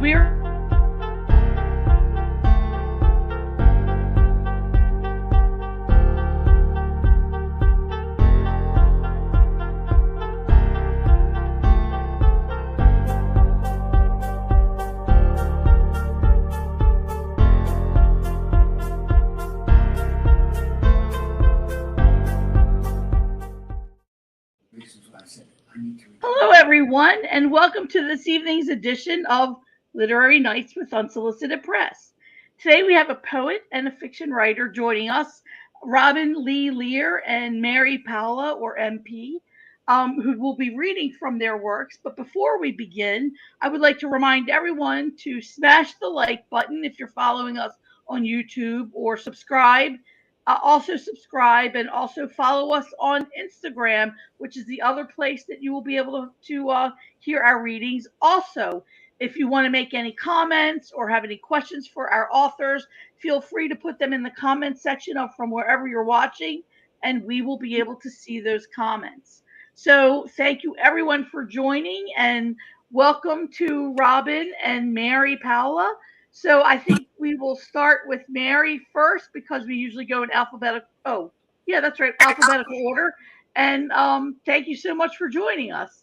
we're Hello, everyone, and welcome to this evening's edition of Literary Nights with Unsolicited Press. Today we have a poet and a fiction writer joining us, Robin Lee Lear and Mary Paola, or MP, who will be reading from their works. But before we begin, I would like to remind everyone to smash the like button if you're following us on YouTube, or subscribe. Also subscribe and also follow us on Instagram, which is the other place that you will be able to hear our readings. Also, if you want to make any comments or have any questions for our authors, feel free to put them in the comment section of from wherever you're watching, and we will be able to see those comments. So thank you everyone for joining, and welcome to Robin and Mary Paola. So I think we will start with Mary first because we usually go in alphabetical. Oh, yeah, that's right, alphabetical order. And thank you so much for joining us.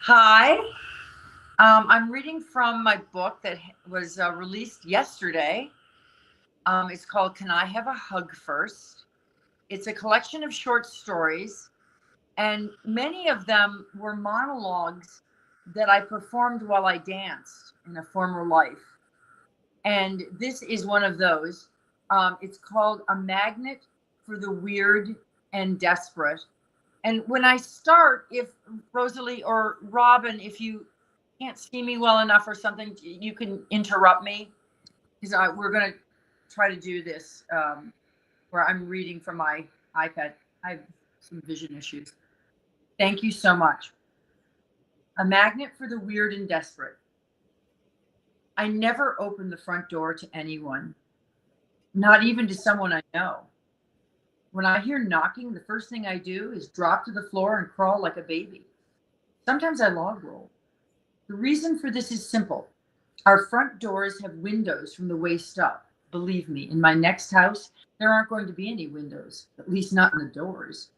Hi, I'm reading from my book that was released yesterday. It's called Can I Have a Hug First? It's a collection of short stories, and many of them were monologues that I performed while I danced in a former life. And this is one of those. It's called A Magnet for the Weird and Desperate. And when I start, if Rosalie or Robin, if you can't see me well enough or something, you can interrupt me, because we're going to try to do this where I'm reading from my iPad. I have some vision issues. Thank you so much. A Magnet for the Weird and Desperate. I never open the front door to anyone, not even to someone I know. When I hear knocking, the first thing I do is drop to the floor and crawl like a baby. Sometimes I log roll. The reason for this is simple. Our front doors have windows from the waist up. Believe me, in my next house, there aren't going to be any windows, at least not in the doors.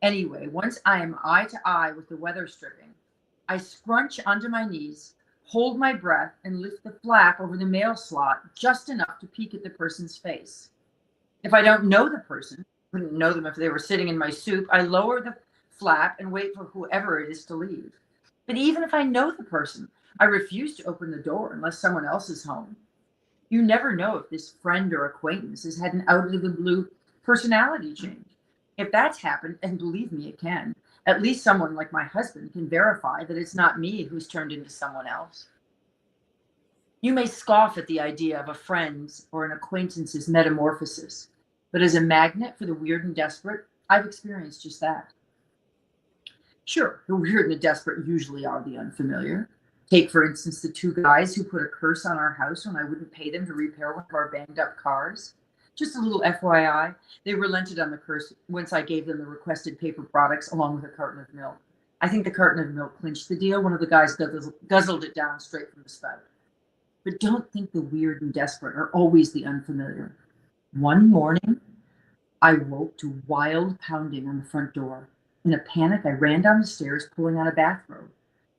Anyway, once I am eye to eye with the weather stripping, I scrunch onto my knees, hold my breath, and lift the flap over the mail slot just enough to peek at the person's face. If I don't know the person, wouldn't know them if they were sitting in my soup, I lower the flap and wait for whoever it is to leave. But even if I know the person, I refuse to open the door unless someone else is home. You never know if this friend or acquaintance has had an out of the blue personality change. If that's happened, and believe me, it can, at least someone like my husband can verify that it's not me who's turned into someone else. You may scoff at the idea of a friend's or an acquaintance's metamorphosis, but as a magnet for the weird and desperate, I've experienced just that. Sure, the weird and the desperate usually are the unfamiliar. Take, for instance, the two guys who put a curse on our house when I wouldn't pay them to repair one of our banged up cars. Just a little FYI, they relented on the curse once I gave them the requested paper products along with a carton of milk. I think the carton of milk clinched the deal. One of the guys guzzled it down straight from the spout. But don't think the weird and desperate are always the unfamiliar. One morning, I woke to wild pounding on the front door. In a panic, I ran down the stairs, pulling on a bathrobe.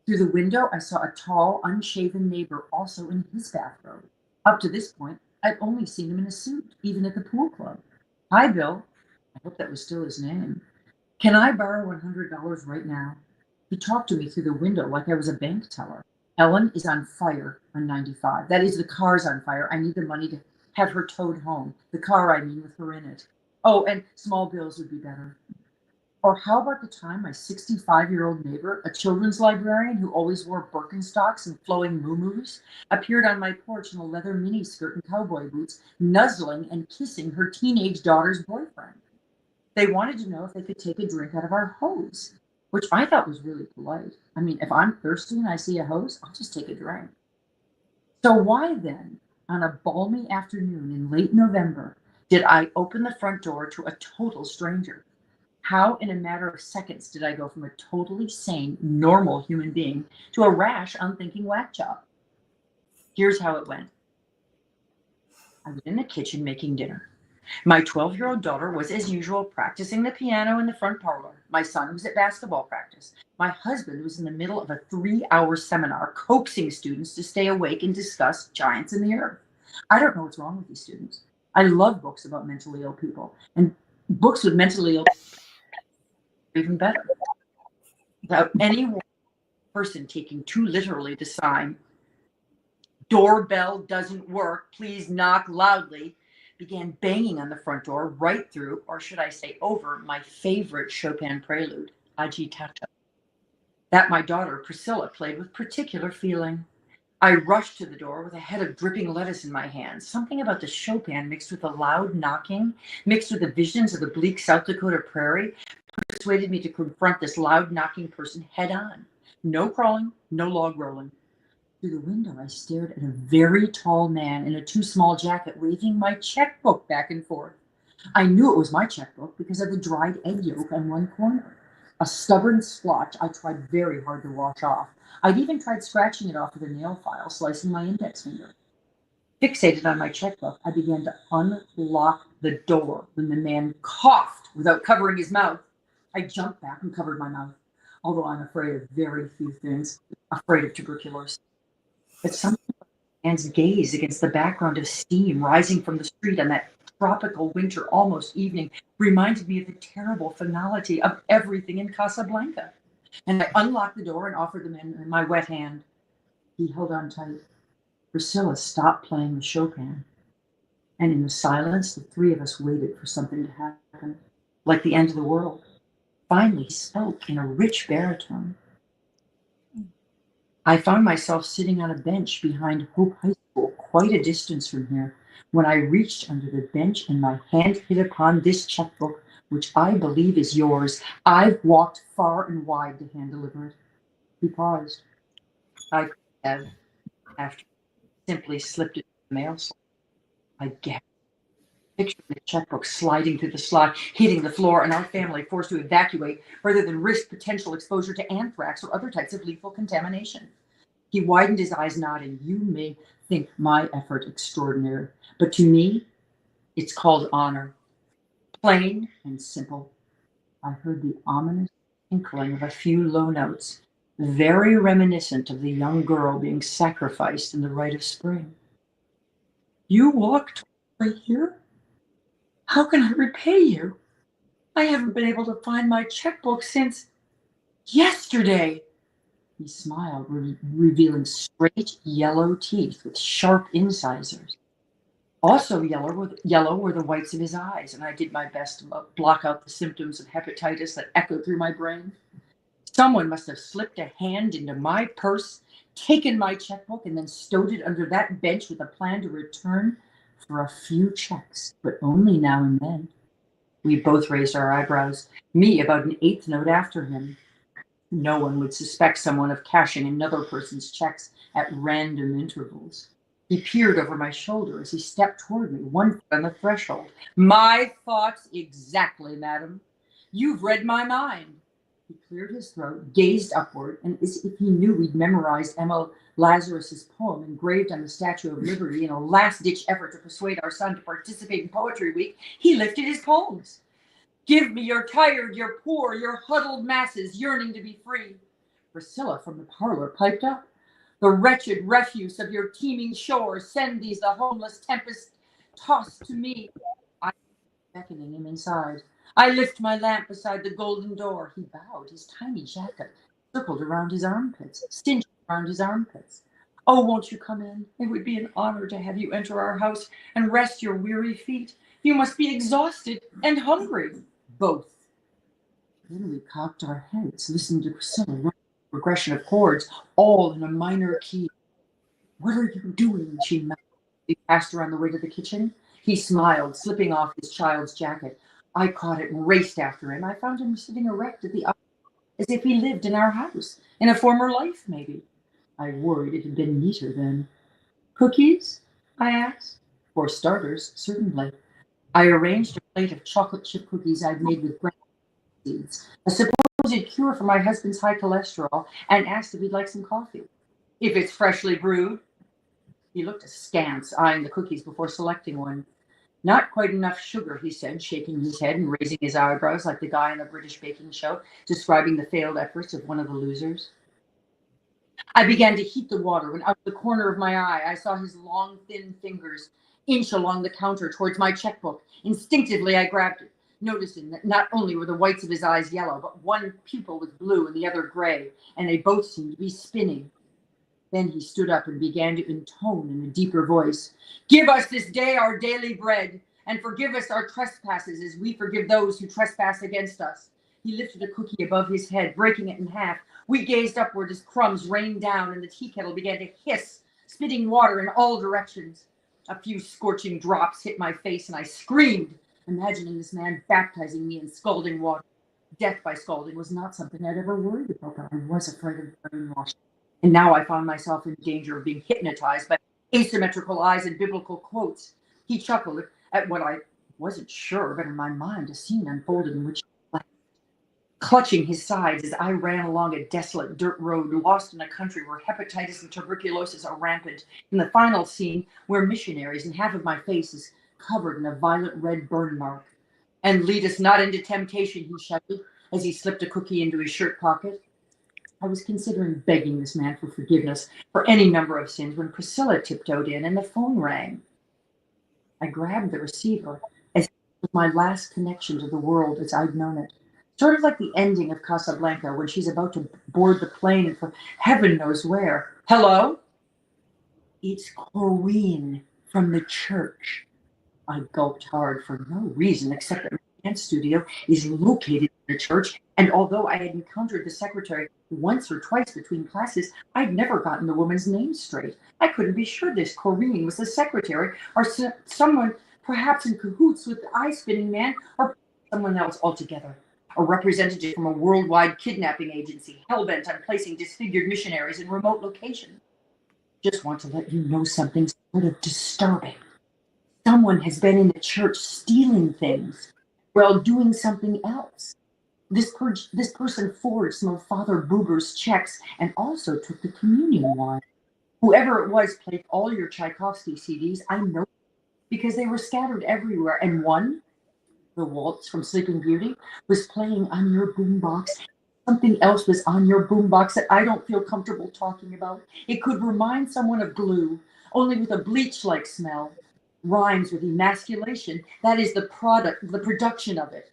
Through the window, I saw a tall, unshaven neighbor also in his bathrobe. Up to this point, I'd only seen him in a suit, even at the pool club. Hi, Bill. I hope that was still his name. Can I borrow $100 right now? He talked to me through the window like I was a bank teller. Ellen is on fire on 95. That is, the car's on fire. I need the money to have her towed home. The car, I mean, with her in it. Oh, and small bills would be better. Or how about the time my 65-year-old neighbor, a children's librarian who always wore Birkenstocks and flowing muumuus, appeared on my porch in a leather miniskirt and cowboy boots, nuzzling and kissing her teenage daughter's boyfriend. They wanted to know if they could take a drink out of our hose, which I thought was really polite. I mean, if I'm thirsty and I see a hose, I'll just take a drink. So why then, on a balmy afternoon in late November, did I open the front door to a total stranger? How, in a matter of seconds, did I go from a totally sane, normal human being to a rash, unthinking whack job? Here's how it went. I was in the kitchen making dinner. My 12-year-old daughter was, as usual, practicing the piano in the front parlor. My son was at basketball practice. My husband was in the middle of a 3-hour seminar coaxing students to stay awake and discuss giants in the earth. I don't know what's wrong with these students. I love books about mentally ill people, and books with mentally ill people are even better. Without any person taking too literally the sign, "Doorbell doesn't work, please knock loudly," began banging on the front door right through, or should I say over, my favorite Chopin prelude, Agitato, that my daughter Priscilla played with particular feeling. I rushed to the door with a head of dripping lettuce in my hands. Something about the Chopin mixed with the loud knocking, mixed with the visions of the bleak South Dakota prairie, persuaded me to confront this loud knocking person head on. No crawling, no log rolling. Through the window, I stared at a very tall man in a too small jacket waving my checkbook back and forth. I knew it was my checkbook because of the dried egg yolk on one corner. A stubborn splotch I tried very hard to wash off. I'd even tried scratching it off with a nail file, slicing my index finger. Fixated on my checkbook, I began to unlock the door when the man coughed without covering his mouth. I jumped back and covered my mouth, although I'm afraid of very few things, afraid of tuberculosis. But something about the man's gaze against the background of steam rising from the street on that tropical winter almost evening reminded me of the terrible finality of everything in Casablanca. And I unlocked the door and offered the man my wet hand. He held on tight. Priscilla stopped playing the Chopin. And in the silence, the three of us waited for something to happen, like the end of the world. Finally, he spoke in a rich baritone. I found myself sitting on a bench behind Hope High School, quite a distance from here, when I reached under the bench and my hand hit upon this checkbook, which I believe is yours. I've walked far and wide to hand deliver it. He paused. I could have, after, simply slipped it in the mail slot. I gasped. Picture the checkbook sliding through the slot, hitting the floor, and our family forced to evacuate rather than risk potential exposure to anthrax or other types of lethal contamination. He widened his eyes, nodding. You may think my effort extraordinary, but to me, it's called honor. Plain and simple. I heard the ominous tinkling of a few low notes, very reminiscent of the young girl being sacrificed in the rite of spring. You walked right here? How can I repay you? I haven't been able to find my checkbook since yesterday. He smiled, revealing straight yellow teeth with sharp incisors. Also yellow were the whites of his eyes, and I did my best to block out the symptoms of hepatitis that echoed through my brain. Someone must have slipped a hand into my purse, taken my checkbook, and then stowed it under that bench with a plan to return for a few checks, but only now and then. We both raised our eyebrows, me about an eighth note after him. No one would suspect someone of cashing another person's checks at random intervals. He peered over my shoulder as he stepped toward me, one foot on the threshold. My thoughts exactly, madam. You've read my mind. He cleared his throat, gazed upward, and as if he knew we'd memorized Emma Lazarus's poem engraved on the Statue of Liberty in a last-ditch effort to persuade our son to participate in Poetry Week, he lifted his poems. Give me your tired, your poor, your huddled masses yearning to be free. Priscilla from the parlor piped up. The wretched refuse of your teeming shores, send these the homeless tempest tossed to me. I beckoning him inside. I lift my lamp beside the golden door. He bowed, his tiny jacket circled around his armpits, cinched around his armpits. Oh, won't you come in? It would be an honor to have you enter our house and rest your weary feet. You must be exhausted and hungry. Both. Then we cocked our heads, listening to Priscilla progression of chords, all in a minor key. What are you doing? She mouthed. We passed her on the way to the kitchen. He smiled, slipping off his child's jacket. I caught it and raced after him. I found him sitting erect at the as if he lived in our house, in a former life, maybe. I worried it had been neater then. Cookies? I asked. For starters, certainly. I arranged a plate of chocolate chip cookies I'd made with bread. seeds, a supposed cure for my husband's high cholesterol, and asked if he'd like some coffee. If it's freshly brewed. He looked askance, eyeing the cookies before selecting one. Not quite enough sugar, he said, shaking his head and raising his eyebrows like the guy on the British baking show, describing the failed efforts of one of the losers. I began to heat the water when out of the corner of my eye, I saw his long, thin fingers inch along the counter towards my checkbook. Instinctively, I grabbed it, noticing that not only were the whites of his eyes yellow, but one pupil was blue and the other gray, and they both seemed to be spinning. Then he stood up and began to intone in a deeper voice. Give us this day our daily bread, and forgive us our trespasses as we forgive those who trespass against us. He lifted a cookie above his head, breaking it in half. We gazed upward as crumbs rained down, and the tea kettle began to hiss, spitting water in all directions. A few scorching drops hit my face, and I screamed, imagining this man baptizing me in scalding water. Death by scalding was not something I'd ever worried about, but I was afraid of brainwashing. And now I found myself in danger of being hypnotized by asymmetrical eyes and biblical quotes. He chuckled at what I wasn't sure, but in my mind, a scene unfolded in which he laughed, clutching his sides as I ran along a desolate dirt road, lost in a country where hepatitis and tuberculosis are rampant. In the final scene, where missionaries and half of my face is covered in a violent red burn mark. And lead us not into temptation, he shouted as he slipped a cookie into his shirt pocket. I was considering begging this man for forgiveness for any number of sins when Priscilla tiptoed in and the phone rang. I grabbed the receiver as it was my last connection to the world as I'd known it. Sort of like the ending of Casablanca when she's about to board the plane for heaven knows where. Hello? It's Corrine from the church. I gulped hard for no reason except that my dance studio is located in a church, and although I had encountered the secretary once or twice between classes, I'd never gotten the woman's name straight. I couldn't be sure this Corrine was the secretary, or someone perhaps in cahoots with the eye-spinning man, or someone else altogether. A representative from a worldwide kidnapping agency, hell-bent on placing disfigured missionaries in remote locations. Just want to let you know something sort of disturbing. Someone has been in the church stealing things while doing something else. This person forged some of Father Buber's checks and also took the communion wine. Whoever it was played all your Tchaikovsky CDs. I know because they were scattered everywhere. And one, the waltz from Sleeping Beauty, was playing on your boombox. Something else was on your boombox that I don't feel comfortable talking about. It could remind someone of glue, only with a bleach-like smell. Rhymes with emasculation. That is the production of it.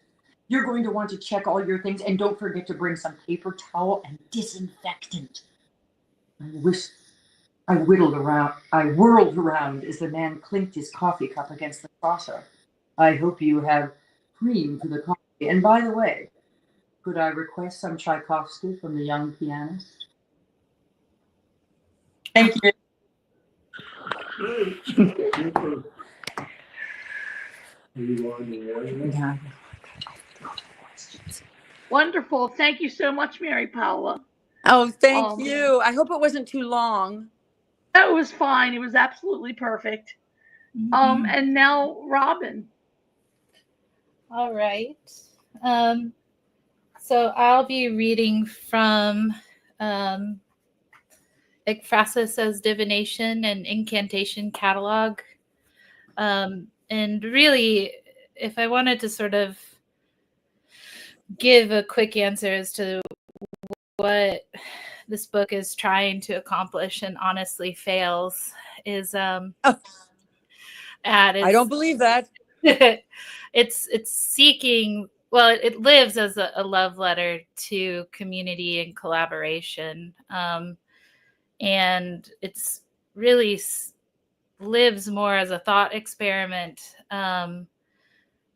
You're going to want to check all your things, and don't forget to bring some paper towel and disinfectant. I whirled around as the man clinked his coffee cup against the saucer. I hope you have cream for the coffee. And by the way, could I request some Tchaikovsky from the young pianist? Thank you. Yeah. Wonderful. Thank you so much, Mary Paula. Oh, thank you. I hope it wasn't too long. That was fine. It was absolutely perfect. And now Robin. All right. So I'll be reading from Ekphrasis as Divination and Incantation Catalog. And really, if I wanted to sort of give a quick answer as to what this book is trying to accomplish and honestly fails is I don't believe that. it's seeking, well, it lives as a love letter to community and collaboration, and it's really lives more as a thought experiment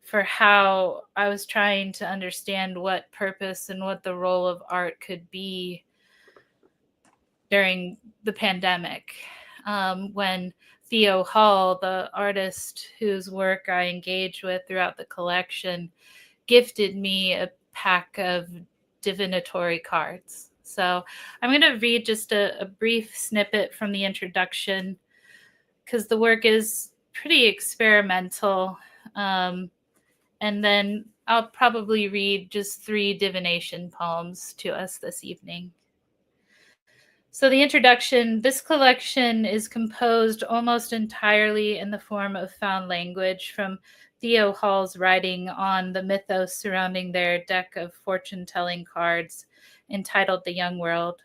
for how I was trying to understand what purpose and what the role of art could be during the pandemic, when Theo Hull, the artist whose work I engaged with throughout the collection, gifted me a pack of divinatory cards. So I'm going to read just a brief snippet from the introduction, because the work is pretty experimental. And then I'll probably read just 3 divination poems to us this evening. So the introduction, this collection is composed almost entirely in the form of found language from Theo Hall's writing on the mythos surrounding their deck of fortune-telling cards entitled The Young World.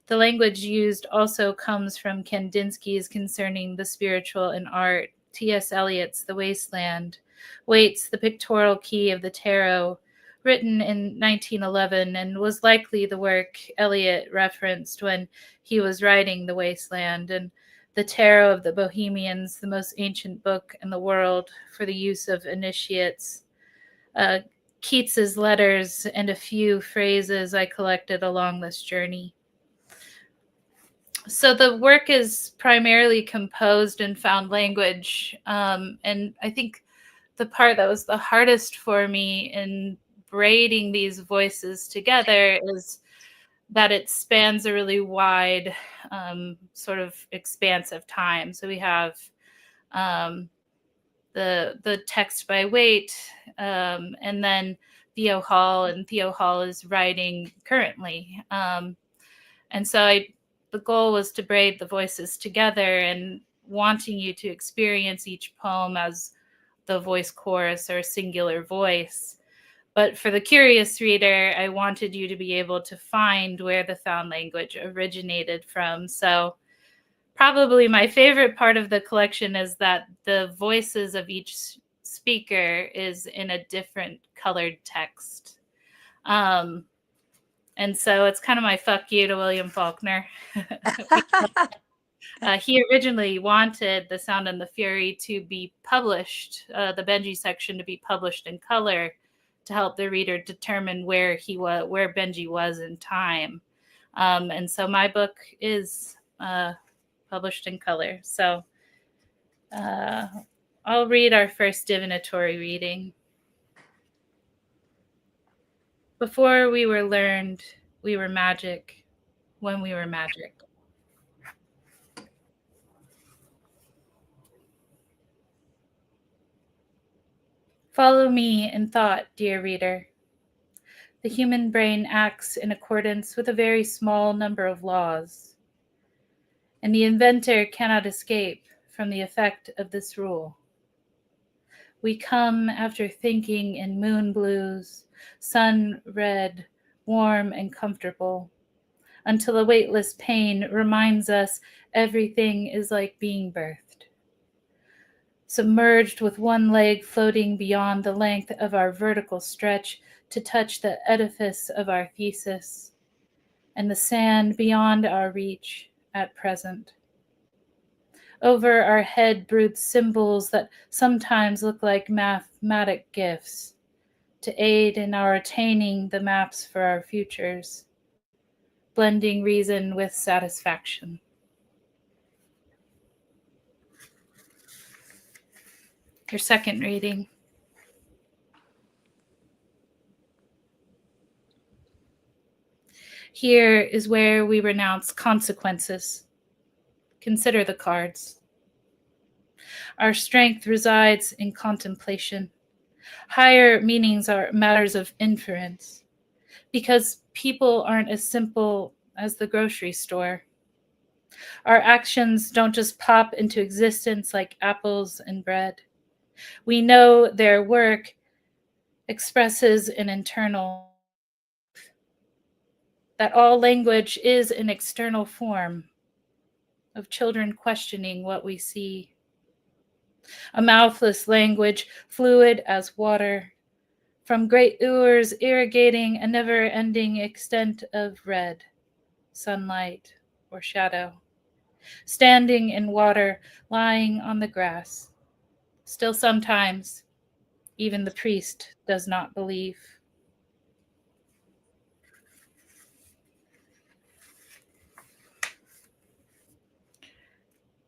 The language used also comes from Kandinsky's Concerning the Spiritual in Art, T.S. Eliot's The Wasteland, Waite's The Pictorial Key of the Tarot, written in 1911, and was likely the work Eliot referenced when he was writing The Wasteland, and The Tarot of the Bohemians, the most ancient book in the world for the use of initiates, Keats's letters, and a few phrases I collected along this journey. So the work is primarily composed in found language, and I think the part that was the hardest for me in braiding these voices together is that it spans a really wide sort of expanse of time. So we have the text by Waite, and then Theo Hall, and Theo Hall is writing currently. And so the goal was to braid the voices together and wanting you to experience each poem as the voice chorus or singular voice. But for the curious reader, I wanted you to be able to find where the found language originated from. So probably my favorite part of the collection is that the voices of each speaker is in a different colored text. And so it's kind of my fuck you to William Faulkner. He originally wanted The Sound and the Fury to be published, the Benji section to be published in color, to help the reader determine where Benji was in time. And so my book is published in color. So I'll read our first divinatory reading. Before we were learned, we were magic when we were magic. Follow me in thought, dear reader. The human brain acts in accordance with a very small number of laws, and the inventor cannot escape from the effect of this rule. We come after thinking in moon blues, sun red, warm and comfortable, until a weightless pain reminds us everything is like being birthed. Submerged with one leg floating beyond the length of our vertical stretch to touch the edifice of our thesis, and the sand beyond our reach at present. Over our head broods symbols that sometimes look like mathematic gifts to aid in our attaining the maps for our futures, blending reason with satisfaction. Your second reading. Here is where we renounce consequences. Consider the cards. Our strength resides in contemplation. Higher meanings are matters of inference, because people aren't as simple as the grocery store. Our actions don't just pop into existence like apples and bread. We know their work expresses an internal, that all language is an external form of children questioning what we see. A mouthless language, fluid as water, from great ewers irrigating a never-ending extent of red, sunlight, or shadow, standing in water, lying on the grass. Still sometimes, even the priest does not believe.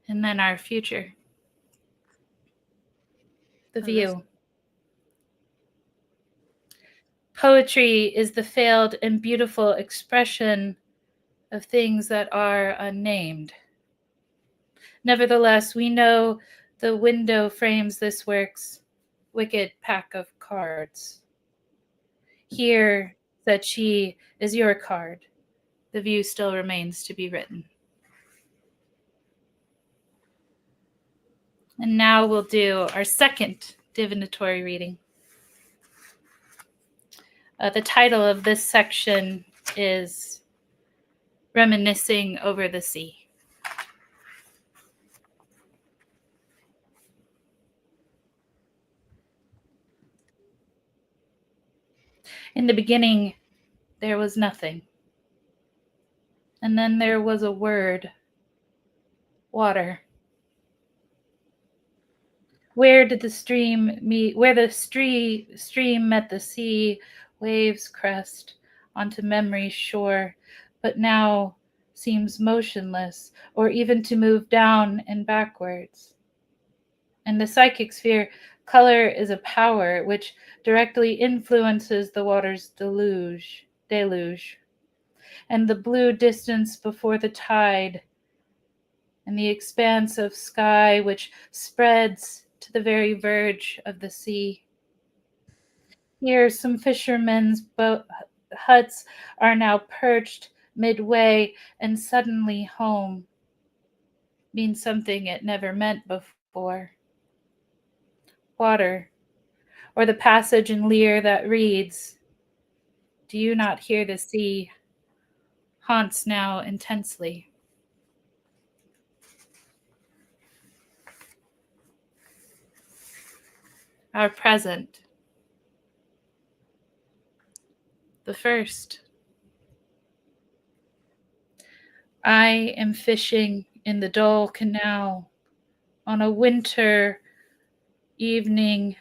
And then our future. The view. Poetry is the failed and beautiful expression of things that are unnamed. Nevertheless, we know the window frames this work's wicked pack of cards. Here, said she, is your card. The view still remains to be written. And now we'll do our second divinatory reading. The title of this section is Reminiscing Over the Sea. In the beginning, there was nothing. And then there was a word, water. Where did the stream meet? Where the stream met the sea, waves crest onto memory's shore, but now seems motionless, or even to move down and backwards. In the psychic sphere, color is a power which directly influences the water's deluge, and the blue distance before the tide, and the expanse of sky which spreads to the very verge of the sea. Here, some fishermen's huts are now perched midway, and suddenly home means something it never meant before. Water, or the passage in Lear that reads, "Do you not hear the sea?" haunts now intensely. Our present. The first. I am fishing in the dull canal on a winter evening,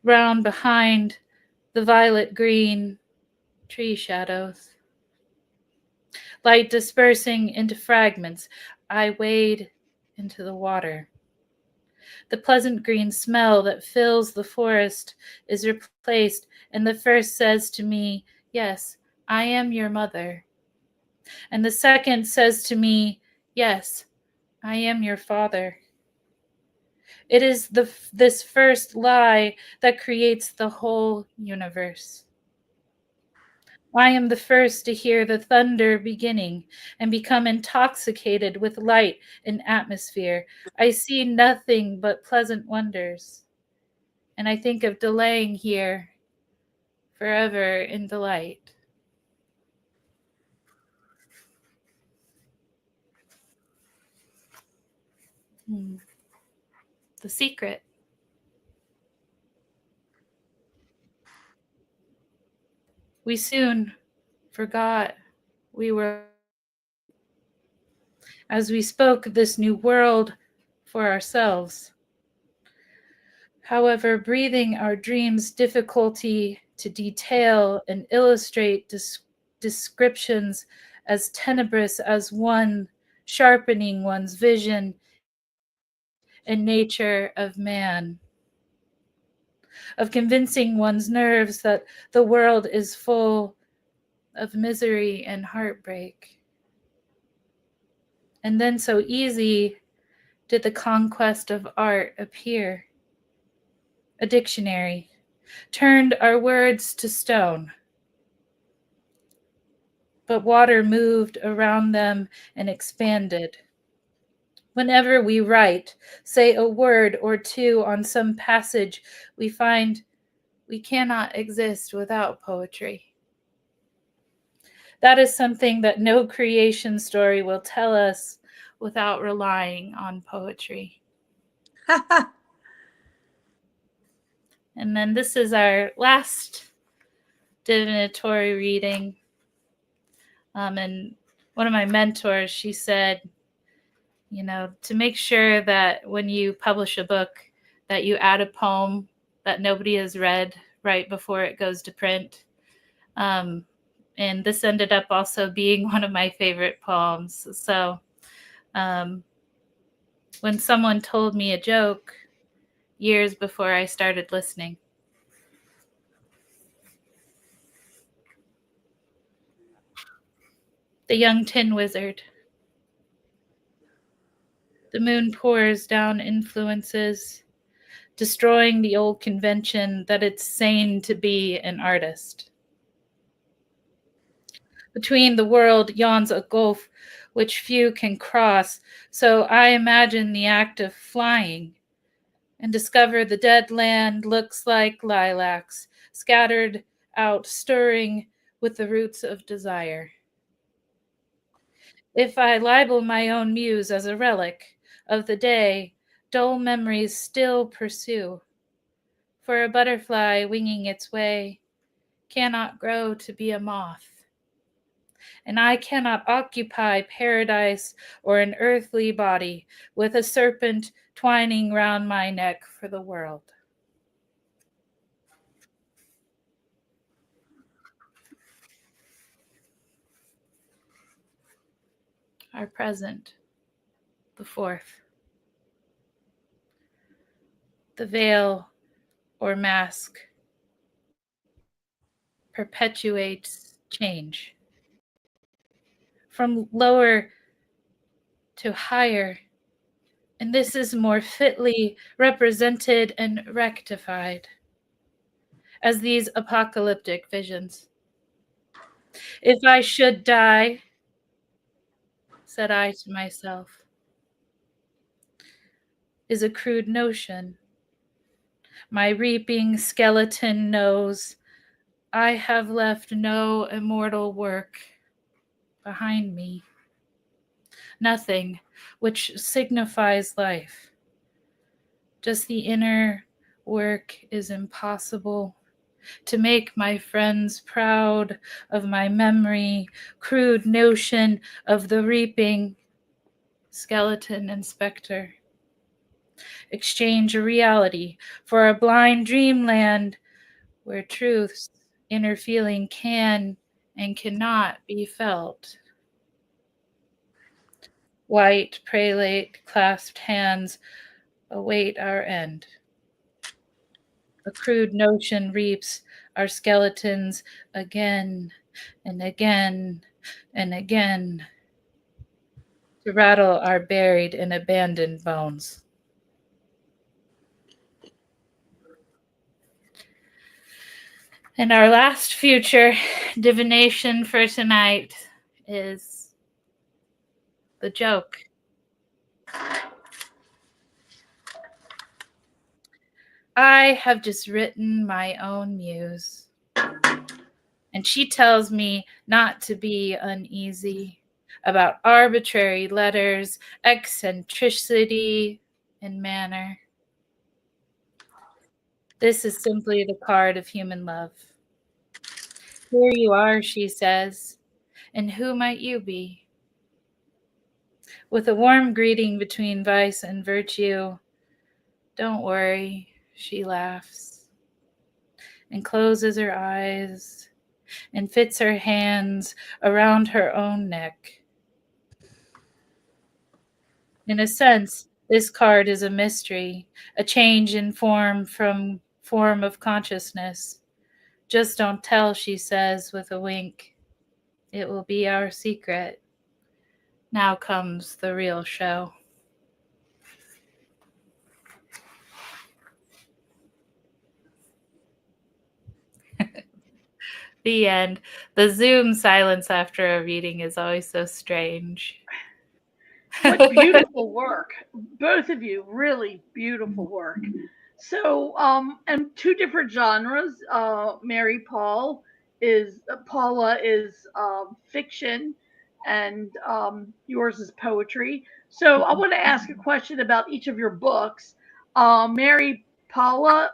round behind the violet green tree shadows. Light dispersing into fragments, I wade into the water. The pleasant green smell that fills the forest is replaced, and the first says to me, "Yes, I am your mother." And the second says to me, "Yes, I am your father." It is this first lie that creates the whole universe. I am the first to hear the thunder beginning and become intoxicated with light and atmosphere. I see nothing but pleasant wonders, and I think of delaying here forever in delight. The secret. We soon forgot we were, as we spoke this new world for ourselves. However, breathing our dreams' difficulty to detail and illustrate descriptions as tenebrous as one, sharpening one's vision and nature of man, of convincing one's nerves that the world is full of misery and heartbreak. And then so easy did the conquest of art appear. A dictionary turned our words to stone, but water moved around them and expanded. Whenever we write, say a word or two on some passage, we find we cannot exist without poetry. That is something that no creation story will tell us without relying on poetry. And then this is our last divinatory reading. And one of my mentors, she said, to make sure that when you publish a book, that you add a poem that nobody has read right before it goes to print. And this ended up also being one of my favorite poems. So when someone told me a joke years before I started listening, The Young Tin Wizard. The moon pours down influences, destroying the old convention that it's sane to be an artist. Between the world yawns a gulf which few can cross, so I imagine the act of flying and discover the dead land looks like lilacs, scattered out, stirring with the roots of desire. If I libel my own muse as a relic of the day, dull memories still pursue. For a butterfly winging its way cannot grow to be a moth, and I cannot occupy paradise or an earthly body with a serpent twining round my neck for the world. Our present, the fourth. The veil or mask perpetuates change. From lower to higher, and this is more fitly represented and rectified as these apocalyptic visions. If I should die, said I to myself, is a crude notion. My reaping skeleton knows I have left no immortal work behind me, nothing which signifies life. Just the inner work is impossible. To make my friends proud of my memory, crude notion of the reaping skeleton inspector. Exchange a reality for a blind dreamland where truth's inner feeling can and cannot be felt. White prelate clasped hands await our end. A crude notion reaps our skeletons again and again and again to rattle our buried and abandoned bones. And our last future divination for tonight is the joke. I have just written my own muse, and she tells me not to be uneasy about arbitrary letters, eccentricity, and manner. This is simply the card of human love. Here you are, she says, and who might you be? With a warm greeting between vice and virtue, don't worry, she laughs and closes her eyes and fits her hands around her own neck. In a sense, this card is a mystery, a change in form from form of consciousness. Just don't tell, she says with a wink. It will be our secret. Now comes the real show. The end. The Zoom silence after a reading is always so strange. What beautiful work. Both of you, really beautiful work. So, and two different genres. Mary Paula is fiction, and yours is poetry. So, I want to ask a question about each of your books. Mary Paula,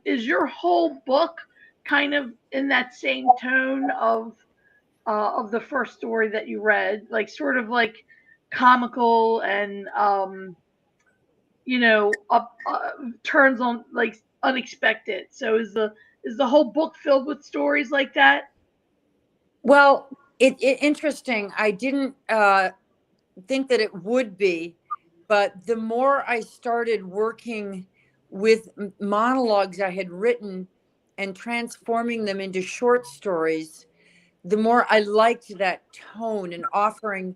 is your whole book kind of in that same tone of the first story that you read, like sort of like comical and turns on like unexpected. So is the whole book filled with stories like that? Well, it interesting. I didn't think that it would be, but the more I started working with monologues I had written and transforming them into short stories, the more I liked that tone and offering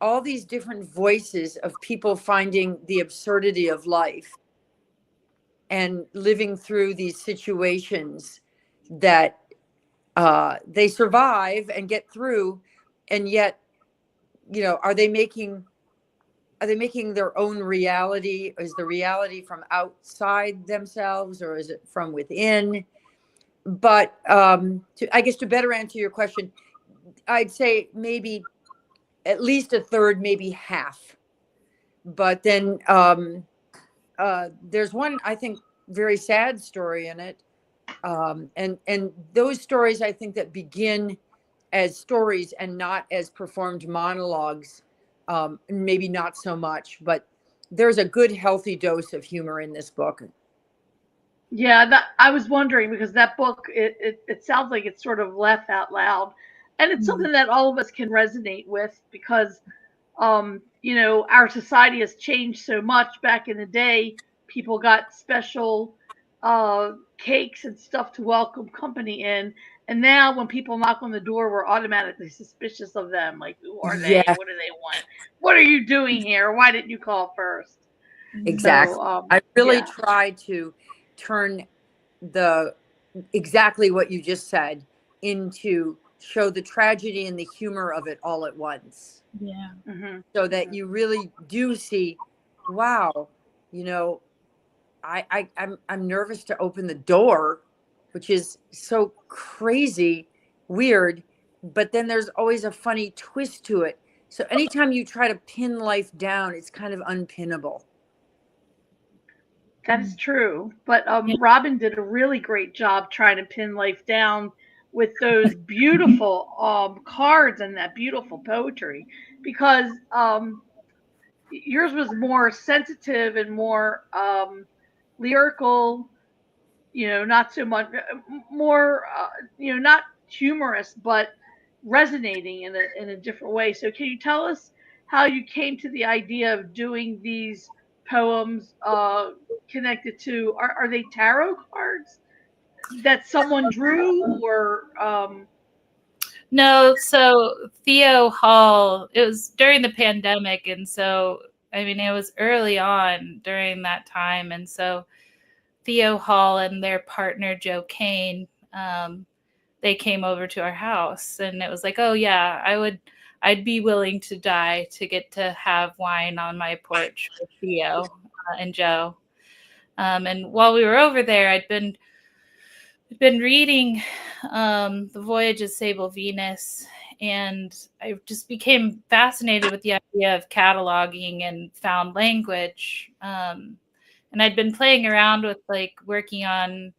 all these different voices of people finding the absurdity of life. and living through these situations that they survive and get through. And yet, you know, are they making their own reality? Is the reality from outside themselves, or is it from within? But I guess to better answer your question, I'd say maybe at least a third, maybe half. But then there's one, I think, very sad story in it. And those stories, I think, that begin as stories and not as performed monologues, maybe not so much, but there's a good healthy dose of humor in this book. Yeah, that I was wondering because that book it sounds like it's sort of laugh out loud, and it's something that all of us can resonate with because you know, our society has changed so much. Back in the day, people got special cakes and stuff to welcome company in. And now when people knock on the door, we're automatically suspicious of them. Like, who are they? Yeah, What do they want? What are you doing here? Why didn't you call first? exactly. So, I really yeah. try to turn the exactly what you just said into show the tragedy and the humor of it all at once, Yeah. Hmm. so that you really do see, wow, you know, I'm nervous to open the door, which is so crazy, weird, but then there's always a funny twist to it. So anytime you try to pin life down, it's kind of unpinnable. That is true. But Yeah. Robin did a really great job trying to pin life down with those beautiful cards and that beautiful poetry because yours was more sensitive and more lyrical, you know, not so much more, you know, not humorous, but resonating in a different way. So, can you tell us how you came to the idea of doing these poems connected to? Are they tarot cards that someone drew, or No, so Theo Hall, it was during the pandemic. And so, I mean, it was early on during that time. And so Theo Hall and their partner, Joe Kane, they came over to our house. And it was like, oh, yeah, I'd be willing to die to get to have wine on my porch with Theo and Joe. And while we were over there, I'd been reading The Voyage of Sable Venus, and I just became fascinated with the idea of cataloging and found language. And I'd been playing around with like working on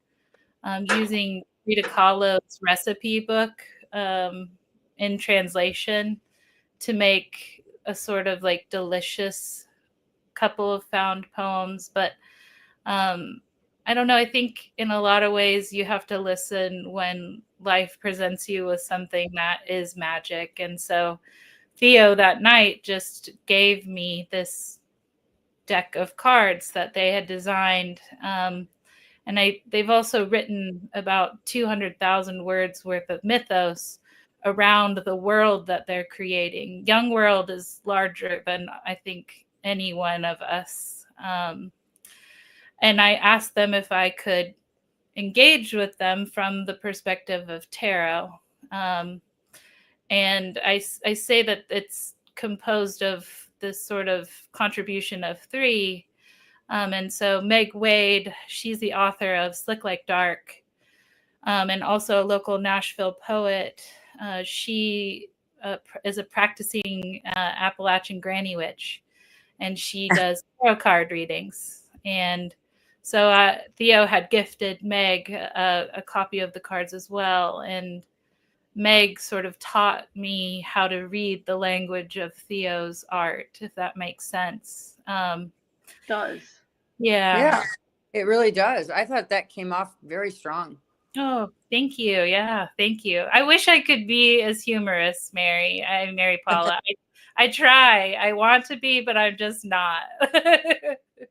using Frida Kahlo's recipe book in translation to make a sort of like delicious couple of found poems. But I don't know. I think in a lot of ways you have to listen when life presents you with something that is magic. And so Theo that night just gave me this deck of cards that they had designed. And they've also written about 200,000 words worth of mythos around the world that they're creating. Young World is larger than I think any one of us. And I asked them if I could engage with them from the perspective of tarot. And I say that it's composed of this sort of contribution of three. And so Meg Wade, she's the author of Slick Like Dark, and also a local Nashville poet. She is a practicing Appalachian granny witch, and she does tarot card readings. And so Theo had gifted Meg a copy of the cards as well. And Meg sort of taught me how to read the language of Theo's art, if that makes sense. does? Yeah, it really does. I thought that came off very strong. Oh, thank you. Yeah, thank you. I wish I could be as humorous, Mary Paula. I try. I want to be, but I'm just not.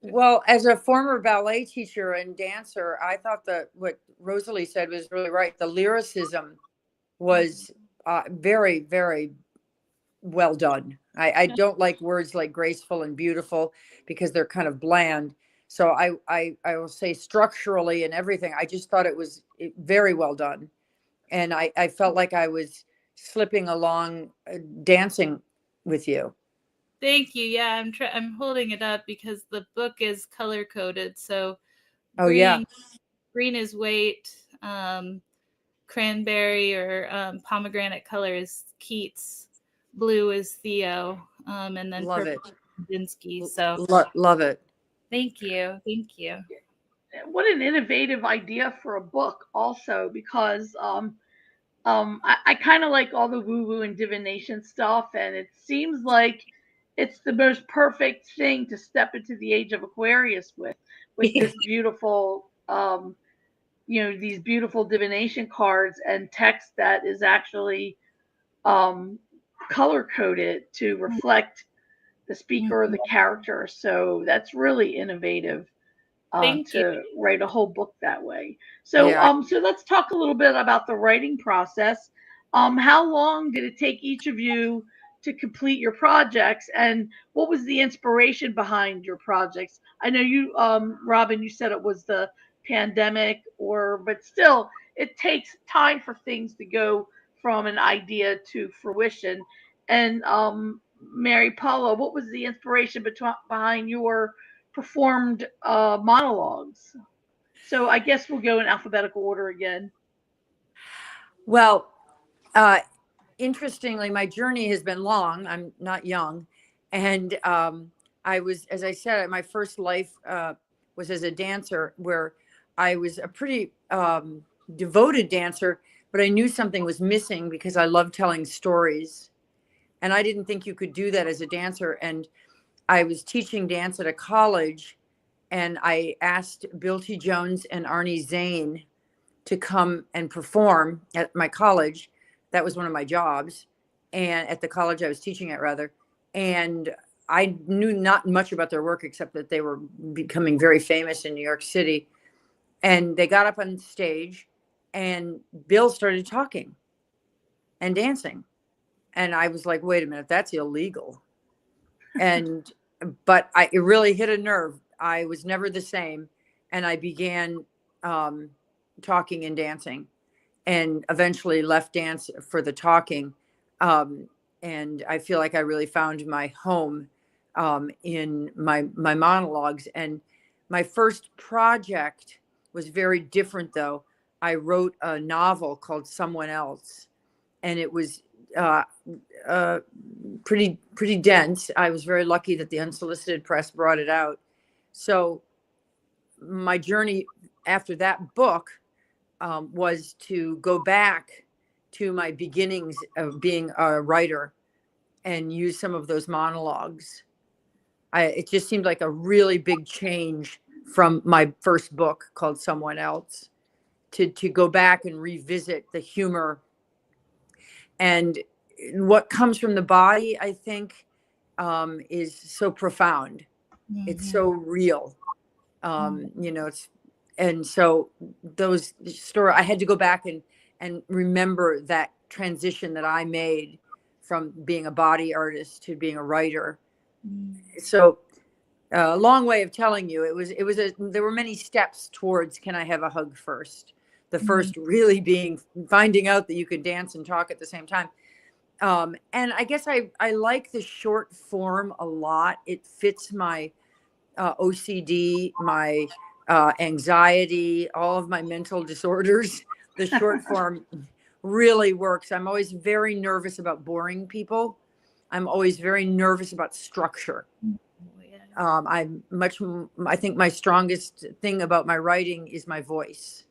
Well, as a former ballet teacher and dancer, I thought that what Rosalie said was really right. The lyricism was very, very well done. I don't like words like graceful and beautiful because they're kind of bland. So I will say structurally and everything, I just thought it was very well done. And I felt like I was slipping along dancing with you. Thank you. Yeah, I'm holding it up because the book is color coded. So Oh yeah, green is Waite, cranberry or pomegranate color is Keats, blue is Theo, and then love purple it. is Kandinsky. So Love it. thank you. What an innovative idea for a book, also, because I kind of like all the woo woo and divination stuff, and it seems like it's the most perfect thing to step into the age of Aquarius with this beautiful, these beautiful divination cards and text that is actually um, color coded to reflect the speaker or the character. So that's really innovative Thank you. to write a whole book that way. So, Yeah. so let's talk a little bit about the writing process. How long did it take each of you to complete your projects, and what was the inspiration behind your projects? I know you, Robin, you said it was the pandemic, but still, it takes time for things to go from an idea to fruition. And Mary Paula, what was the inspiration behind your performed monologues? So I guess we'll go in alphabetical order again. Well, interestingly, my journey has been long. I'm not young. And I was, as I said, my first life was as a dancer, where I was a pretty devoted dancer, but I knew something was missing because I love telling stories. And I didn't think you could do that as a dancer. And I was teaching dance at a college, and I asked Bill T. Jones and Arnie Zane to come and perform at my college. That was one of my jobs, and at the college I was teaching at, rather. And I knew not much about their work except that they were becoming very famous in New York City. And they got up on stage, and Bill started talking and dancing. And I was like, wait a minute, that's illegal. And but it really hit a nerve. I was never the same, and I began talking and dancing, and eventually left dance for the talking. And I feel like I really found my home in my monologues. And my first project was very different, though. I wrote a novel called Someone Else, and it was uh, pretty dense. I was very lucky that the Unsolicited Press brought it out. So my journey after that book was to go back to my beginnings of being a writer and use some of those monologues. It just seemed like a really big change from my first book called Someone Else to go back and revisit the humor and what comes from the body. I think is so profound. It's so real. It's, and so those story, I had to go back and remember that transition that I made from being a body artist to being a writer. So a long way of telling you, there were many steps towards Can I Have a Hug First? The first really being finding out that you could dance and talk at the same time. And I guess I like the short form a lot. It fits my OCD, my anxiety, all of my mental disorders. The short form really works. I'm always very nervous about boring people. I'm always very nervous about structure. I think my strongest thing about my writing is my voice.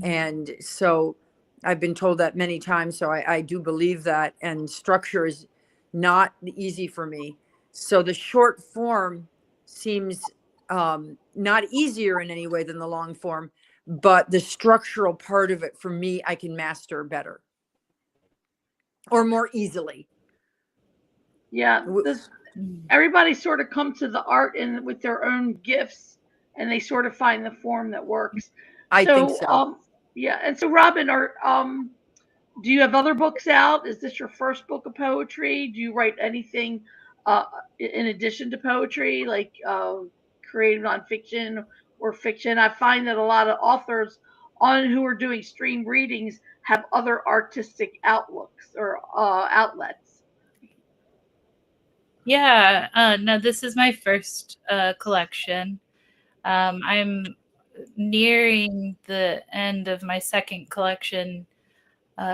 And so I've been told that many times. So I do believe that. And structure is not easy for me. So the short form seems not easier in any way than the long form, but the structural part of it for me, I can master better or more easily. Yeah, everybody sort of comes to the art and with their own gifts, and they sort of find the form that works. I think so. Yeah, and so Robin, do you have other books out? Is this your first book of poetry? Do you write anything in addition to poetry, like creative nonfiction or fiction. I find that a lot of authors on who are doing stream readings have other artistic outlooks or outlets. Yeah, no, this is my first collection. I'm nearing the end of my second collection,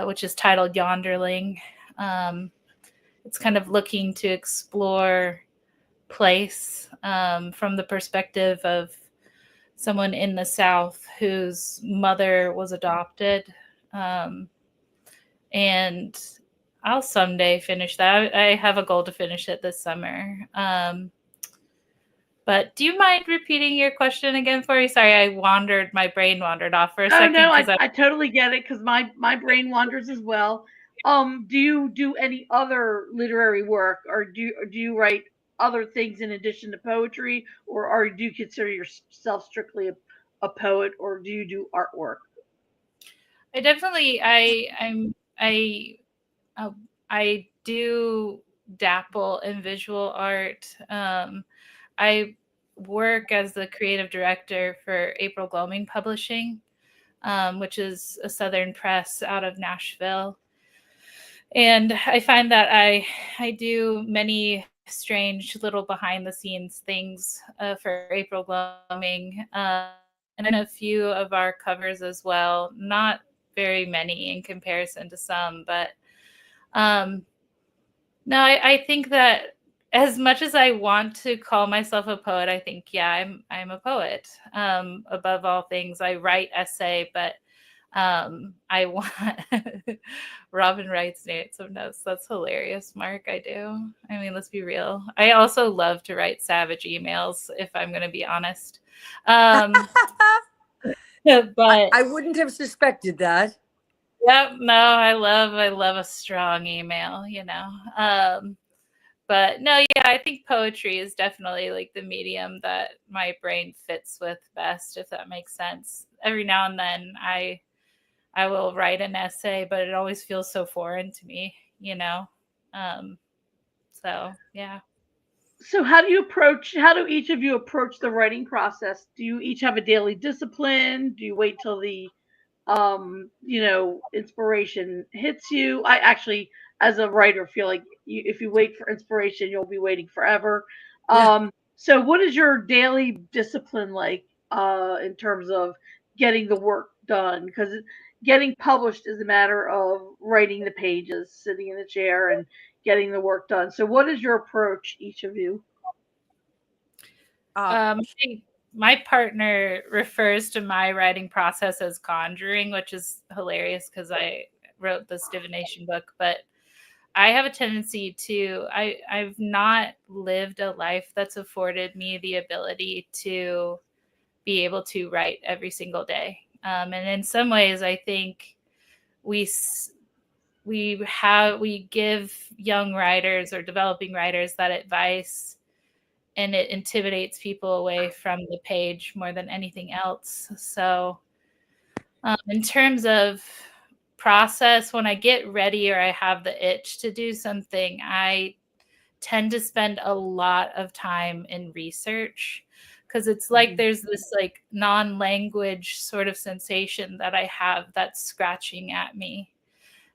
which is titled Yonderling. It's kind of looking to explore place from the perspective of someone in the South whose mother was adopted. And I'll someday finish that. I have a goal to finish it this summer. But do you mind repeating your question again for me? Sorry, my brain wandered off for a second. Oh no, I totally get it because my brain wanders as well. Do you do any other literary work, or do you write other things in addition to poetry, or do you consider yourself strictly a poet, or do you do artwork? I definitely I do dabble in visual art. I work as the creative director for April Gloaming Publishing, which is a Southern press out of Nashville. And I find that I do many strange little behind the scenes things for April Gloaming, and in a few of our covers as well. Not very many in comparison to some, but no, I think that as much as I want to call myself a poet, I think, yeah, I'm a poet. Above all things, I write essay, but I want Robin writes some notes. That's hilarious, Mark. I do. I mean, let's be real. I also love to write savage emails, if I'm going to be honest. But I wouldn't have suspected that. Yep. No, I love a strong email, but no, yeah, I think poetry is definitely like the medium that my brain fits with best, if that makes sense. Every now and then I will write an essay, but it always feels so foreign to me, so yeah. So how do each of you approach the writing process? Do you each have a daily discipline? Do you wait till the inspiration hits you? I actually, as a writer, feel like if you wait for inspiration, you'll be waiting forever. Yeah. So what is your daily discipline like in terms of getting the work done? Because getting published is a matter of writing the pages, sitting in the chair, and getting the work done. So what is your approach, each of you? I think my partner refers to my writing process as conjuring, which is hilarious because I wrote this divination book, but I have a tendency to, I've not lived a life that's afforded me the ability to be able to write every single day. And in some ways, I think we give young writers or developing writers that advice, and it intimidates people away from the page more than anything else. So in terms of process, when I get ready or I have the itch to do something, I tend to spend a lot of time in research, because it's like there's this like non-language sort of sensation that I have that's scratching at me.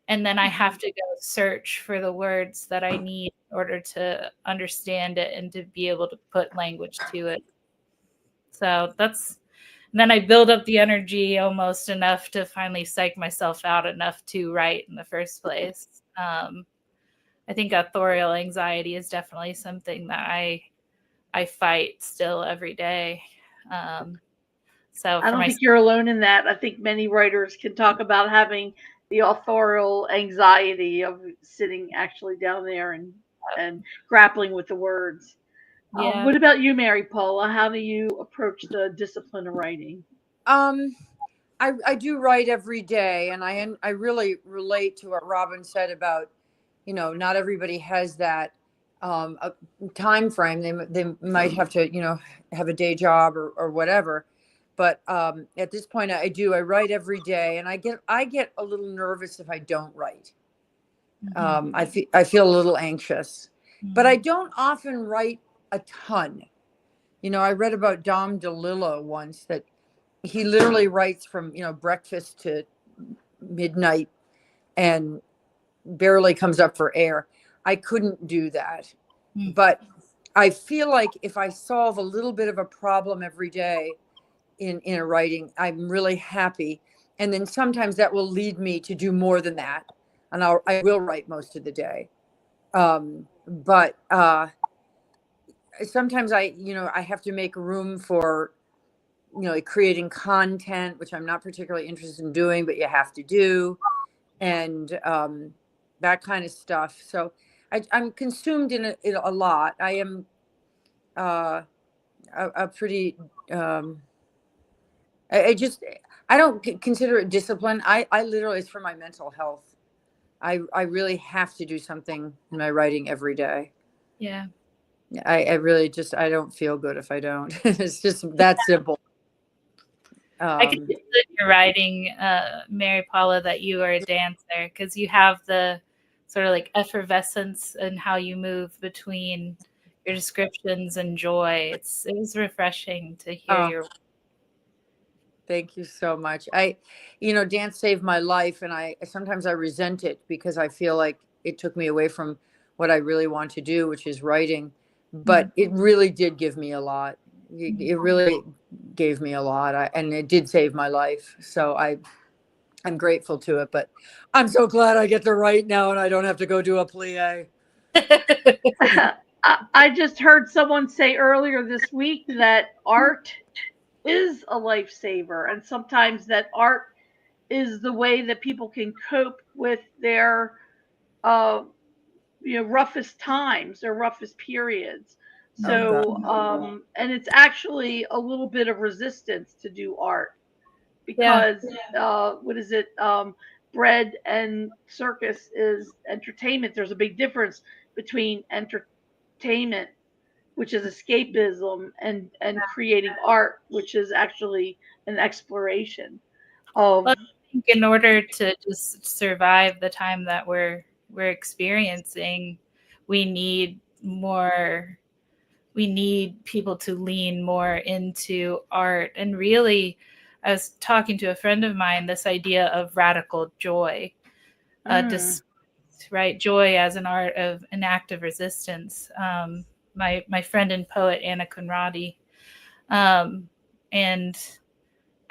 And then I have to go search for the words that I need in order to understand it and to be able to put language to it. So then I build up the energy almost enough to finally psych myself out enough to write in the first place. I think authorial anxiety is definitely something that I fight still every day. So I don't think you're alone in that. I think many writers can talk about having the authorial anxiety of sitting actually down there and grappling with the words. Yeah. What about you, Mary Paula? How do you approach the discipline of writing? I do write every day, and I really relate to what Robin said about, not everybody has that a time frame. They might have to, have a day job or whatever. But at this point, I write every day, and I get a little nervous if I don't write. I feel a little anxious, but I don't often write a ton. I read about Dom DeLillo once, that he literally writes from, breakfast to midnight and barely comes up for air. I couldn't do that. But I feel like if I solve a little bit of a problem every day in a writing, I'm really happy. And then sometimes that will lead me to do more than that. And I will write most of the day. But sometimes I have to make room for, creating content, which I'm not particularly interested in doing, but you have to do. And that kind of stuff. So I'm consumed in a lot. I am a pretty, I don't consider it discipline. I literally, it's for my mental health. I really have to do something in my writing every day. Yeah. I really I don't feel good if I don't. It's just that simple. I can see that you're writing, Mary Paula, that you are a dancer, because you have the sort of like effervescence in how you move between your descriptions and joy. It was refreshing to hear your. Thank you so much. Dance saved my life, and sometimes I resent it because I feel like it took me away from what I really want to do, which is writing. But it really did give me a lot. It really gave me a lot, and it did save my life. So I'm grateful to it. But I'm so glad I get to write now, and I don't have to go do a plie. I just heard someone say earlier this week that art is a lifesaver, and sometimes that art is the way that people can cope with their roughest times, their roughest periods. So and it's actually a little bit of resistance to do art, because what is it, bread and circus is entertainment. There's a big difference between entertainment, which is escapism, and creating art, which is actually an exploration of. Well, I think in order to just survive the time that we're experiencing, we need people to lean more into art. And really, I was talking to a friend of mine, this idea of radical joy, right? Joy as an act of resistance. My friend and poet Anna Conradi, and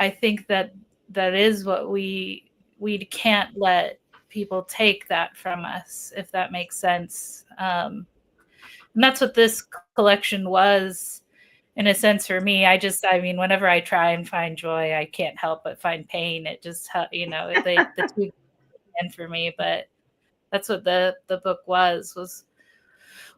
I think that is what we can't let people take that from us, if that makes sense. And that's what this collection was, in a sense, for me. I mean, whenever I try and find joy, I can't help but find pain. It just, the two end for me. But that's what the book was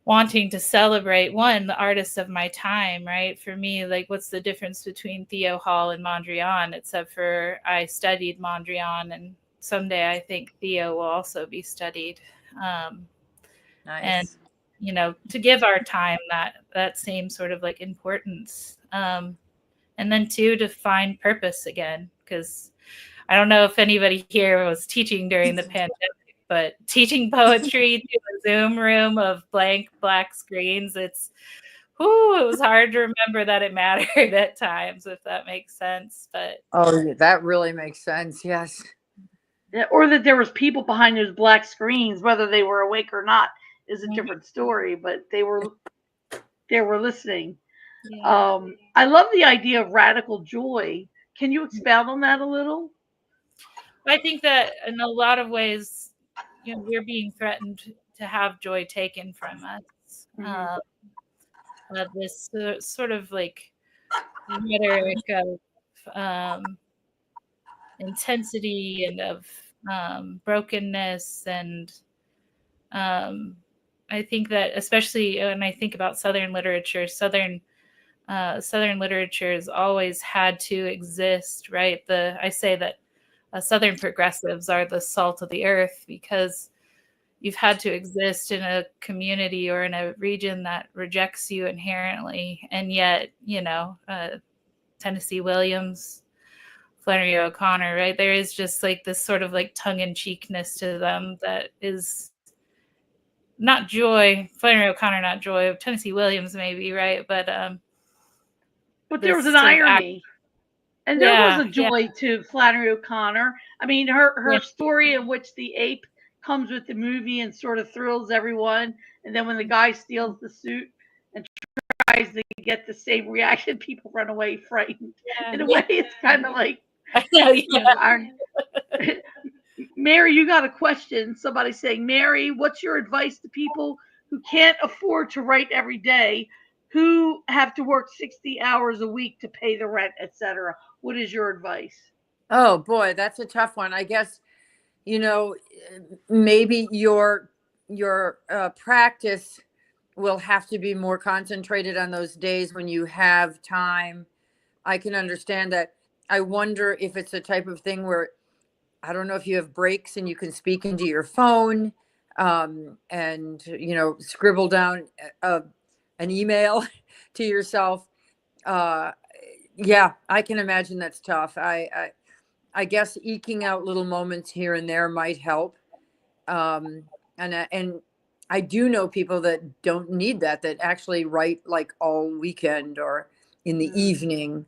wanting to celebrate, one, the artists of my time, right? For me, like, what's the difference between Theo Hall and Mondrian, except for I studied Mondrian, and someday I think Theo will also be studied. Nice. And to give our time that same sort of like importance, and then two, to find purpose again, because I don't know if anybody here was teaching during the pandemic, but teaching poetry to a Zoom room of blank black screens, it was hard to remember that it mattered at times, if that makes sense. But that really makes sense. Yes. Or that there was people behind those black screens, whether they were awake or not is a different story, but they were listening. Yeah. I love the idea of radical joy. Can you expound on that a little? I think that in a lot of ways, we're being threatened to have joy taken from us. This sort of like rhetoric of intensity and of brokenness, and I think that, especially when I think about Southern literature, Southern literature has always had to exist, right? I say that Southern progressives are the salt of the earth, because you've had to exist in a community or in a region that rejects you inherently. And yet, Tennessee Williams, Flannery O'Connor, right? There is just like this sort of like tongue-in-cheekness to them that is not joy. Flannery O'Connor, not joy. Tennessee Williams, maybe, right? But But there this was an sort of irony. And there was a yeah. joy to Flannery O'Connor. I mean, her Yeah. story in which the ape comes with the movie and sort of thrills everyone, and then when the guy steals the suit and tries to get the same reaction, people run away frightened. In a way, it's kind of like, I know, Mary, you got a question. Somebody saying, Mary, what's your advice to people who can't afford to write every day, who have to work 60 hours a week to pay the rent, etc.? What is your advice? Oh boy, that's a tough one. I guess, maybe your practice will have to be more concentrated on those days when you have time. I can understand that. I wonder if it's a type of thing where, I don't know if you have breaks and you can speak into your phone, and scribble down an email to yourself. Yeah, I can imagine that's tough. I guess eking out little moments here and there might help. And I do know people that don't need that actually write like all weekend or in the evening.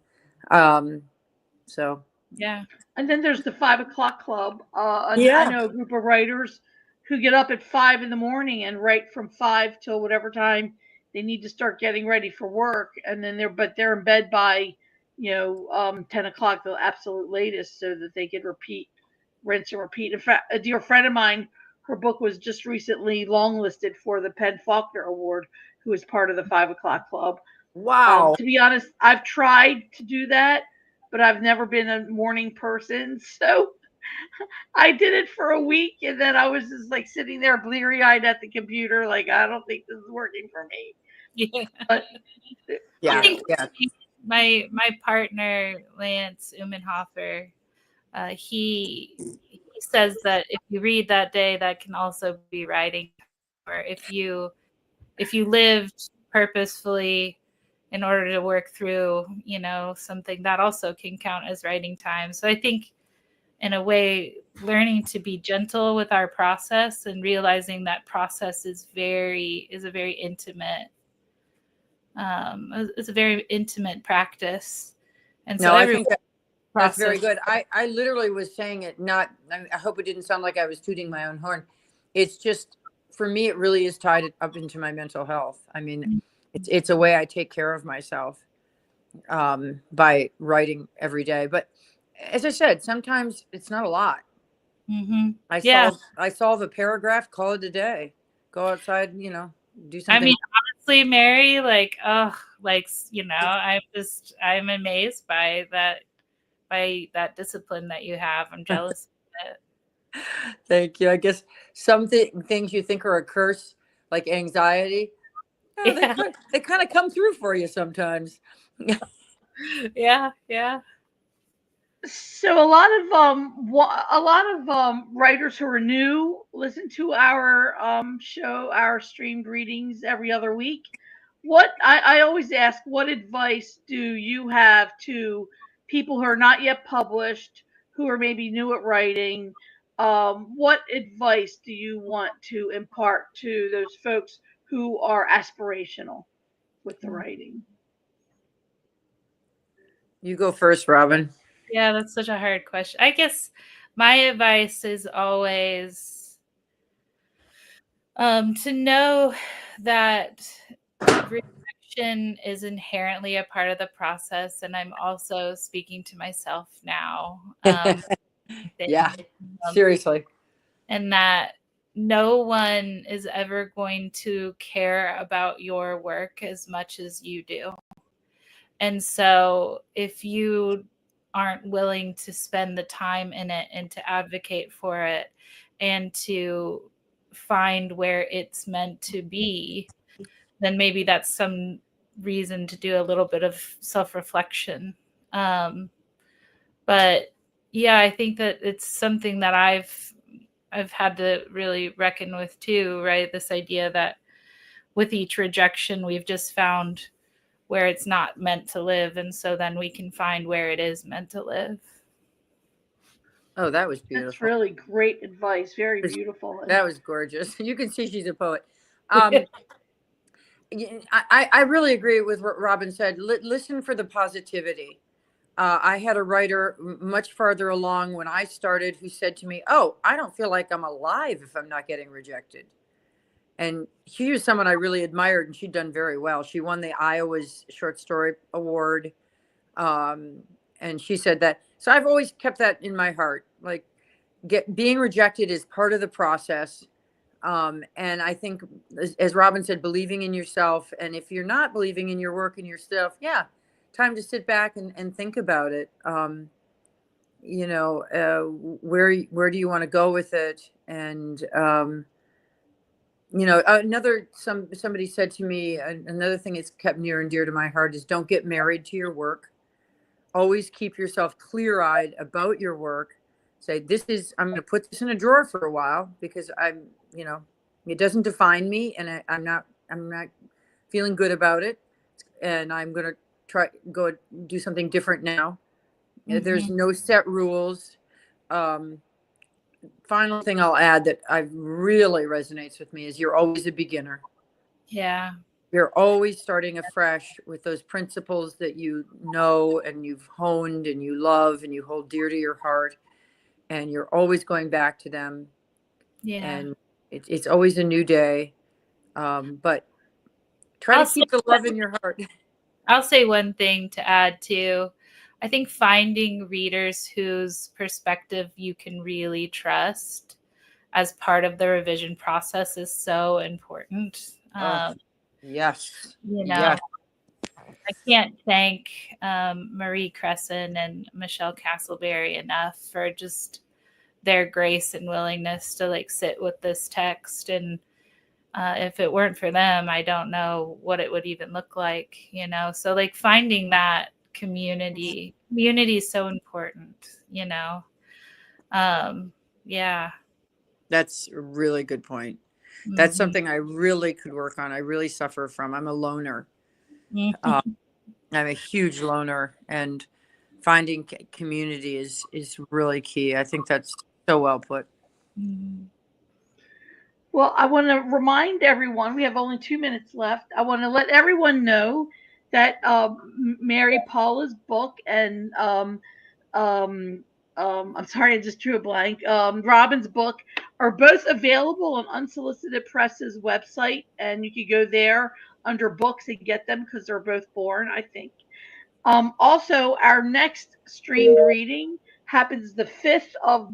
So yeah. And then there's the 5 o'clock club. I yeah, know a group of writers who get up at 5 in the morning and write from 5 till whatever time they need to start getting ready for work, and then they're in bed by 10 o'clock, the absolute latest, so that they can rinse and repeat. In fact, a dear friend of mine, her book was just recently longlisted for the Penn Faulkner Award, who is part of the 5 o'clock club. wow. To be honest, I've tried to do that, but I've never been a morning person. So I did it for a week, and then I was just like sitting there bleary eyed at the computer, like, I don't think this is working for me. Yeah. But, Yeah, I think yeah. my partner Lance Umenhofer, he says that if you read that day, that can also be writing. Or if you lived purposefully in order to work through something, that also can count as writing time. So I think, in a way, learning to be gentle with our process and realizing that process is a very intimate it's a very intimate practice. And so No, I think that's very process. good. I literally was saying it, not, I hope it didn't sound like I was tooting my own horn. It's just, for me, it really is tied up into my mental health. I mean, it's a way I take care of myself, by writing every day. But as I said, sometimes it's not a lot. Mm-hmm. I solve a paragraph, call it a day, go outside, do something. I mean, honestly, Mary, I'm amazed by that discipline that you have. I'm jealous of it. Thank you. I guess things you think are a curse, like anxiety, they kind of come through for you sometimes. Yeah. so a lot of writers who are new listen to our show, our streamed readings every other week. I always ask, what advice do you have to people who are not yet published, who are maybe new at writing? What advice do you want to impart to those folks who are aspirational with the writing? You go first, Robin. Yeah, that's such a hard question. I guess my advice is always to know that rejection is inherently a part of the process, and I'm also speaking to myself now. Yeah, seriously. And that no one is ever going to care about your work as much as you do. And so if you aren't willing to spend the time in it and to advocate for it and to find where it's meant to be, then maybe that's some reason to do a little bit of self-reflection. But yeah, I think that it's something that I've had to really reckon with too, right? This idea that with each rejection, we've just found where it's not meant to live. And so then we can find where it is meant to live. Oh, that was beautiful. That's really great advice. Very beautiful. That was gorgeous. You can see she's a poet. I really agree with what Robin said. Listen for the positivity. I had a writer much farther along when I started who said to me, "Oh, I don't feel like I'm alive if I'm not getting rejected." And she was someone I really admired, and she'd done very well. She won the Iowa's Short Story Award. And she said that. So I've always kept that in my heart. Like, being rejected is part of the process. And I think, as Robin said, believing in yourself. And if you're not believing in your work and your stuff, yeah, time to sit back and think about it. Where do you want to go with it? And somebody said to me, another thing that's kept near and dear to my heart is don't get married to your work. Always keep yourself clear-eyed about your work. Say, I'm going to put this in a drawer for a while because it doesn't define me, and I'm not feeling good about it, and I'm going to go do something different now. Mm-hmm. There's no set rules. Final thing I'll add that really resonates with me is you're always a beginner. Yeah. You're always starting afresh with those principles that you know and you've honed and you love and you hold dear to your heart, and you're always going back to them. Yeah. And it's always a new day. But try to keep the love in your heart. I'll say one thing to add too. I think finding readers whose perspective you can really trust as part of the revision process is so important. Yes. Yes. I can't thank Marie Cresson and Michelle Castleberry enough for just their grace and willingness to sit with this text. And if it weren't for them, I don't know what it would even look like, So finding that community is so important, Yeah. That's a really good point. That's something I really could work on. I really suffer from. I'm a loner. I'm a huge loner, and finding community is really key. I think that's so well put. Well, I want to remind everyone, we have only 2 minutes left. I want to let everyone know that Mary Paula's book and I'm sorry, I just drew a blank. Robin's book are both available on Unsolicited Press's website, and you can go there under books and get them because they're both born, I think. Also, our next streamed reading happens the 5th of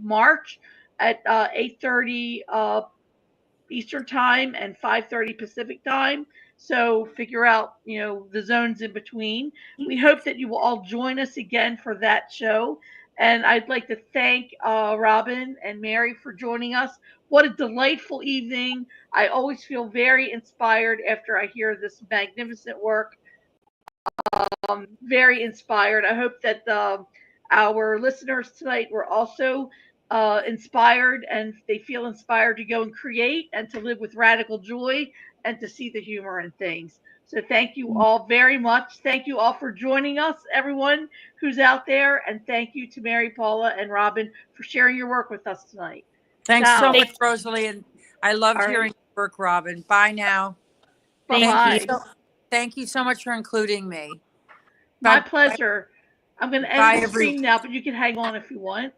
March at 8:30 Eastern time and 5:30 Pacific time. So figure out, the zones in between. We hope that you will all join us again for that show. And I'd like to thank Robin and Mary for joining us. What a delightful evening. I always feel very inspired after I hear this magnificent work. Very inspired. I hope that our listeners tonight were also inspired, and they feel inspired to go and create and to live with radical joy and to see the humor in things. So thank you all very much. Thank you all for joining us, everyone who's out there, and thank you to Mary Paula and Robin for sharing your work with us tonight. Thanks so much, Rosalie, and I loved hearing your work, Robin. Bye now. Thank you so much for including me. My pleasure. I'm going to end the stream now, but you can hang on if you want.